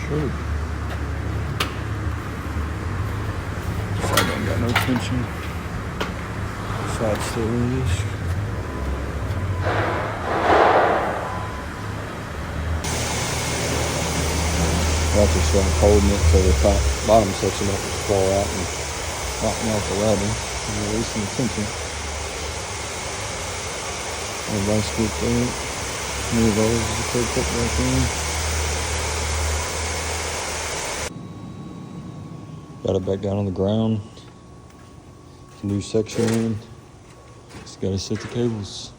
Sure. Side ain't got no tension. Side still is. That's just holding it so the bottom section will fall out and knocking out the ladder and releasing the tension. And vice grip there. Move those as a quick put back in. Got it back down on the ground. New section in. Just gotta set the cables.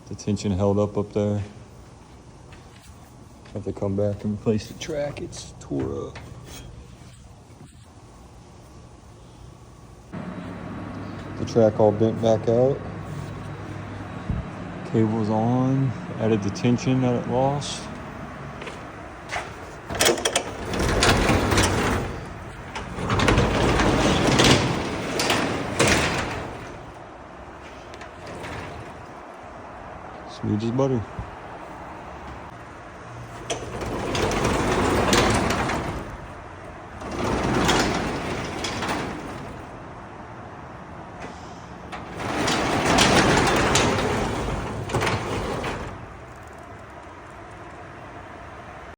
The tension held up there. Have to come back and replace the track. It's tore up. The track all bent back out. Cables on. Added the tension that it lost. Smooth as butter.